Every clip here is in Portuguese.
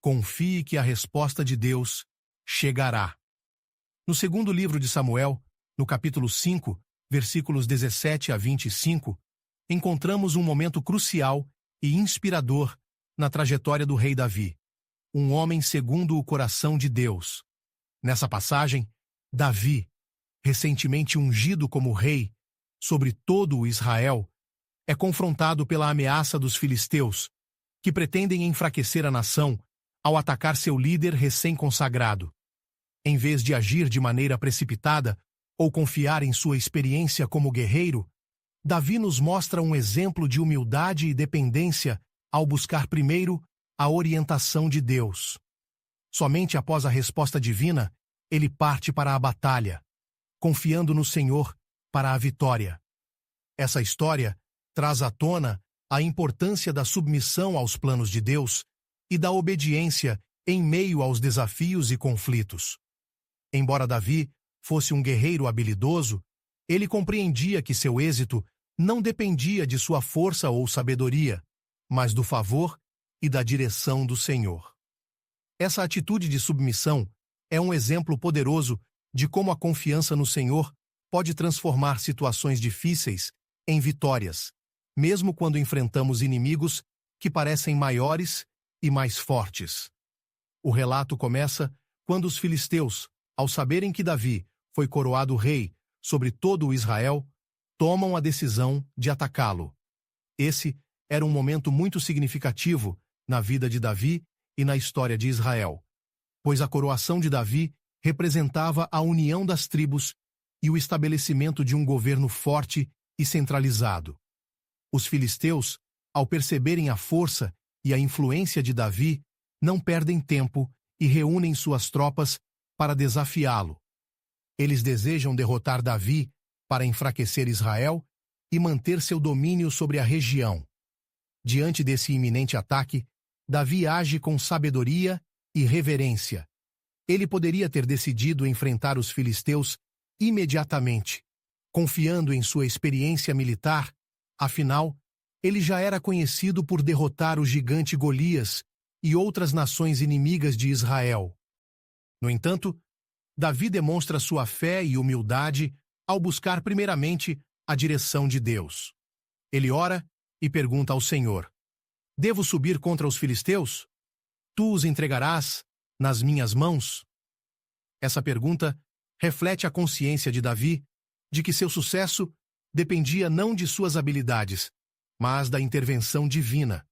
confie que a resposta de Deus chegará. No segundo livro de Samuel, no capítulo 5, versículos 17 a 25, encontramos um momento crucial e inspirador na trajetória do rei Davi, um homem segundo o coração de Deus. Nessa passagem, Davi, recentemente ungido como rei sobre todo o Israel, é confrontado pela ameaça dos filisteus, que pretendem enfraquecer a nação ao atacar seu líder recém-consagrado. Em vez de agir de maneira precipitada ou confiar em sua experiência como guerreiro, Davi nos mostra um exemplo de humildade e dependência ao buscar primeiro a orientação de Deus. Somente após a resposta divina, ele parte para a batalha, confiando no Senhor para a vitória. Essa história traz à tona a importância da submissão aos planos de Deus e da obediência em meio aos desafios e conflitos. Embora Davi fosse um guerreiro habilidoso, ele compreendia que seu êxito não dependia de sua força ou sabedoria, mas do favor e da direção do Senhor. Essa atitude de submissão é um exemplo poderoso de como a confiança no Senhor pode transformar situações difíceis em vitórias, mesmo quando enfrentamos inimigos que parecem maiores e mais fortes. O relato começa quando os filisteus, ao saberem que Davi foi coroado rei sobre todo o Israel, tomam a decisão de atacá-lo. Esse era um momento muito significativo na vida de Davi e na história de Israel, pois a coroação de Davi representava a união das tribos e o estabelecimento de um governo forte e centralizado. Os filisteus, ao perceberem a força e a influência de Davi, não perdem tempo e reúnem suas tropas para desafiá-lo. Eles desejam derrotar Davi para enfraquecer Israel e manter seu domínio sobre a região. Diante desse iminente ataque, Davi age com sabedoria e reverência. Ele poderia ter decidido enfrentar os filisteus imediatamente, confiando em sua experiência militar, afinal, ele já era conhecido por derrotar o gigante Golias e outras nações inimigas de Israel. No entanto, Davi demonstra sua fé e humildade ao buscar primeiramente a direção de Deus. Ele ora e pergunta ao Senhor: devo subir contra os filisteus? Tu os entregarás nas minhas mãos? Essa pergunta reflete a consciência de Davi de que seu sucesso dependia não de suas habilidades, mas da intervenção divina.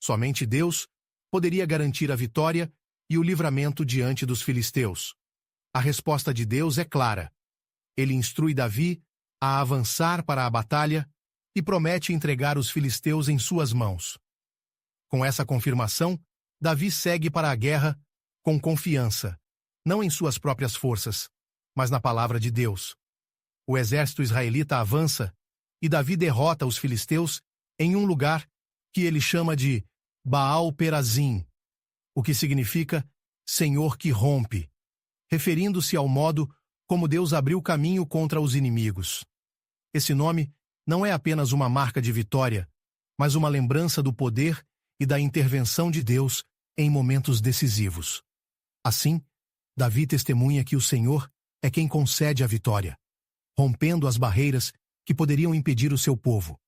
Somente Deus poderia garantir a vitória e o livramento diante dos filisteus. A resposta de Deus é clara. Ele instrui Davi a avançar para a batalha e promete entregar os filisteus em suas mãos. Com essa confirmação, Davi segue para a guerra com confiança, não em suas próprias forças, mas na palavra de Deus. O exército israelita avança e Davi derrota os filisteus em um lugar que ele chama de Baal-Perazim, o que significa Senhor que rompe, referindo-se ao modo como Deus abriu caminho contra os inimigos. Esse nome não é apenas uma marca de vitória, mas uma lembrança do poder e da intervenção de Deus em momentos decisivos. Assim, Davi testemunha que o Senhor é quem concede a vitória, rompendo as barreiras que poderiam impedir o seu povo.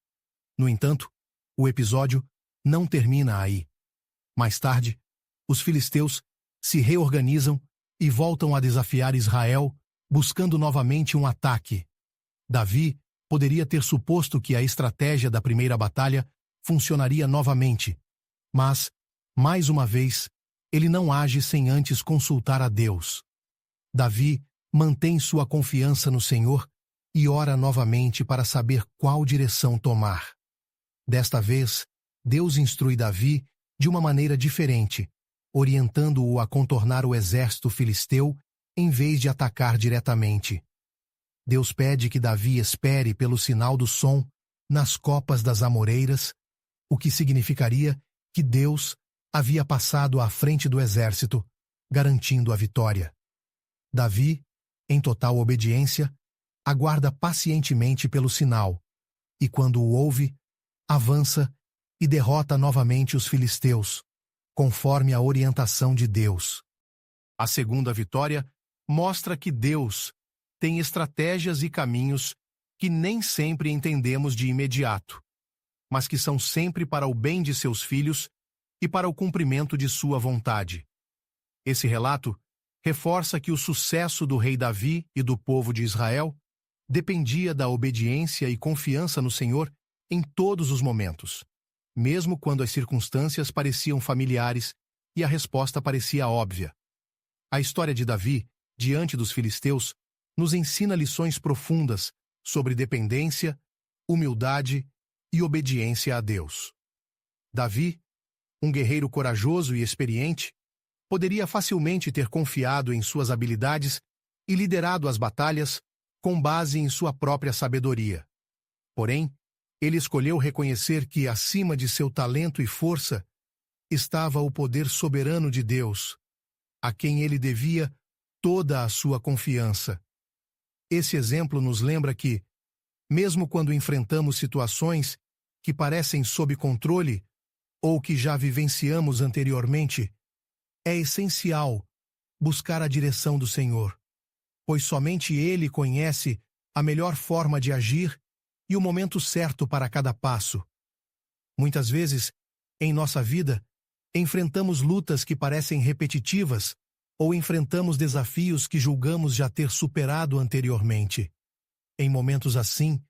No entanto, o episódio não termina aí. Mais tarde, os filisteus se reorganizam e voltam a desafiar Israel, buscando novamente um ataque. Davi poderia ter suposto que a estratégia da primeira batalha funcionaria novamente, mas, mais uma vez, ele não age sem antes consultar a Deus. Davi mantém sua confiança no Senhor e ora novamente para saber qual direção tomar. Desta vez, Deus instrui Davi de uma maneira diferente, orientando-o a contornar o exército filisteu em vez de atacar diretamente. Deus pede que Davi espere pelo sinal do som nas copas das amoreiras, o que significaria que Deus havia passado à frente do exército, garantindo a vitória. Davi, em total obediência, aguarda pacientemente pelo sinal, e quando o ouve, avança e derrota novamente os filisteus, conforme a orientação de Deus. A segunda vitória mostra que Deus tem estratégias e caminhos que nem sempre entendemos de imediato, mas que são sempre para o bem de seus filhos e para o cumprimento de sua vontade. Esse relato reforça que o sucesso do rei Davi e do povo de Israel dependia da obediência e confiança no Senhor em todos os momentos, mesmo quando as circunstâncias pareciam familiares e a resposta parecia óbvia. A história de Davi, diante dos filisteus, nos ensina lições profundas sobre dependência, humildade e obediência a Deus. Davi, um guerreiro corajoso e experiente, poderia facilmente ter confiado em suas habilidades e liderado as batalhas com base em sua própria sabedoria. Porém, ele escolheu reconhecer que, acima de seu talento e força, estava o poder soberano de Deus, a quem ele devia toda a sua confiança. Esse exemplo nos lembra que, mesmo quando enfrentamos situações que parecem sob controle ou que já vivenciamos anteriormente, é essencial buscar a direção do Senhor, pois somente Ele conhece a melhor forma de agir e o momento certo para cada passo. Muitas vezes, em nossa vida, enfrentamos lutas que parecem repetitivas ou enfrentamos desafios que julgamos já ter superado anteriormente. Em momentos assim,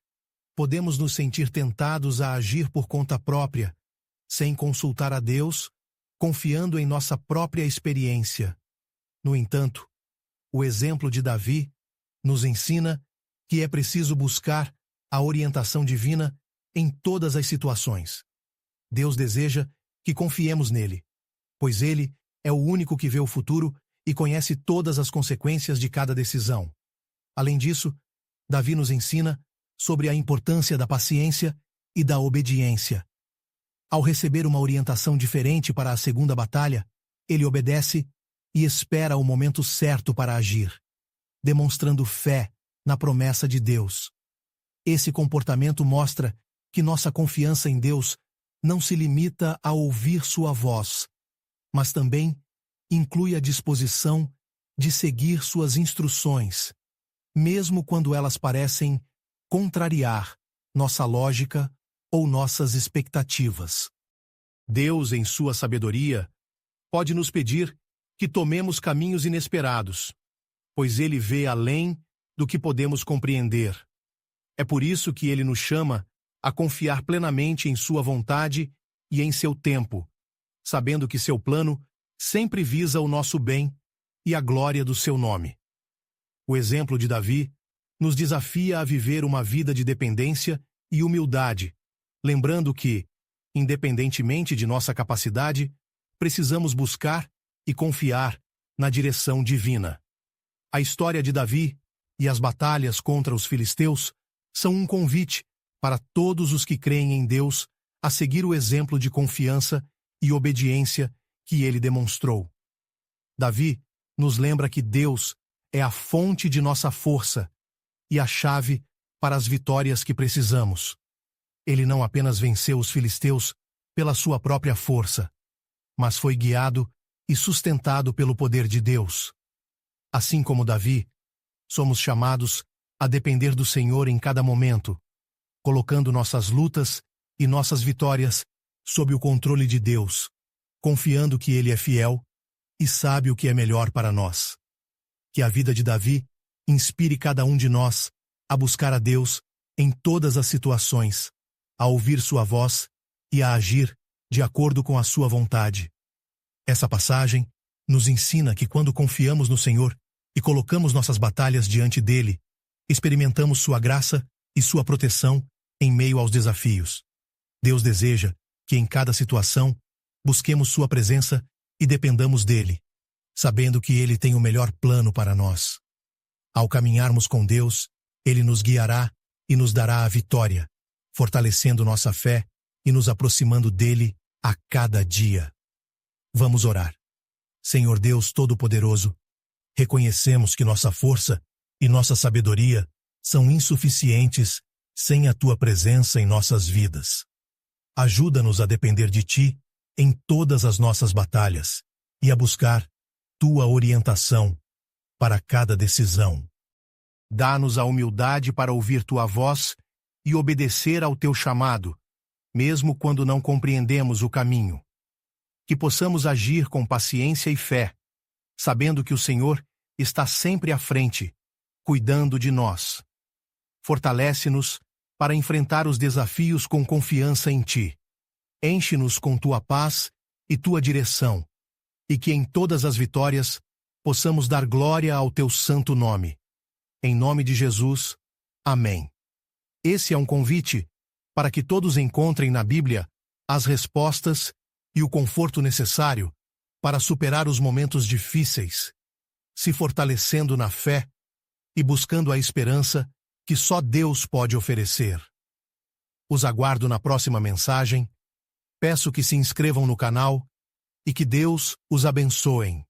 podemos nos sentir tentados a agir por conta própria, sem consultar a Deus, confiando em nossa própria experiência. No entanto, o exemplo de Davi nos ensina que é preciso buscar a orientação divina em todas as situações. Deus deseja que confiemos nele, pois ele é o único que vê o futuro e conhece todas as consequências de cada decisão. Além disso, Davi nos ensina sobre a importância da paciência e da obediência. Ao receber uma orientação diferente para a segunda batalha, ele obedece e espera o momento certo para agir, demonstrando fé na promessa de Deus. Esse comportamento mostra que nossa confiança em Deus não se limita a ouvir sua voz, mas também inclui a disposição de seguir suas instruções, mesmo quando elas parecem contrariar nossa lógica ou nossas expectativas. Deus, em sua sabedoria, pode nos pedir que tomemos caminhos inesperados, pois Ele vê além do que podemos compreender. É por isso que Ele nos chama a confiar plenamente em sua vontade e em seu tempo, sabendo que seu plano sempre visa o nosso bem e a glória do seu nome. O exemplo de Davi nos desafia a viver uma vida de dependência e humildade, lembrando que, independentemente de nossa capacidade, precisamos buscar e confiar na direção divina. A história de Davi e as batalhas contra os filisteus são um convite para todos os que creem em Deus a seguir o exemplo de confiança e obediência que ele demonstrou. Davi nos lembra que Deus é a fonte de nossa força e a chave para as vitórias que precisamos. Ele não apenas venceu os filisteus pela sua própria força, mas foi guiado e sustentado pelo poder de Deus. Assim como Davi, somos chamados a depender do Senhor em cada momento, colocando nossas lutas e nossas vitórias sob o controle de Deus, confiando que Ele é fiel e sabe o que é melhor para nós. Que a vida de Davi inspire cada um de nós a buscar a Deus em todas as situações, a ouvir sua voz e a agir de acordo com a sua vontade. Essa passagem nos ensina que quando confiamos no Senhor e colocamos nossas batalhas diante dele, experimentamos sua graça e sua proteção em meio aos desafios. Deus deseja que em cada situação busquemos sua presença e dependamos dele, sabendo que ele tem o melhor plano para nós. Ao caminharmos com Deus, ele nos guiará e nos dará a vitória, fortalecendo nossa fé e nos aproximando dele a cada dia. Vamos orar. Senhor Deus Todo-Poderoso, reconhecemos que nossa força e nossa sabedoria são insuficientes sem a tua presença em nossas vidas. Ajuda-nos a depender de ti em todas as nossas batalhas e a buscar tua orientação para cada decisão. Dá-nos a humildade para ouvir tua voz e obedecer ao teu chamado, mesmo quando não compreendemos o caminho. Que possamos agir com paciência e fé, sabendo que o Senhor está sempre à frente, cuidando de nós. Fortalece-nos para enfrentar os desafios com confiança em ti. Enche-nos com tua paz e tua direção, e que em todas as vitórias possamos dar glória ao teu santo nome. Em nome de Jesus, amém. Esse é um convite para que todos encontrem na Bíblia as respostas e o conforto necessário para superar os momentos difíceis, se fortalecendo na fé e buscando a esperança que só Deus pode oferecer. Os aguardo na próxima mensagem. Peço que se inscrevam no canal e que Deus os abençoe.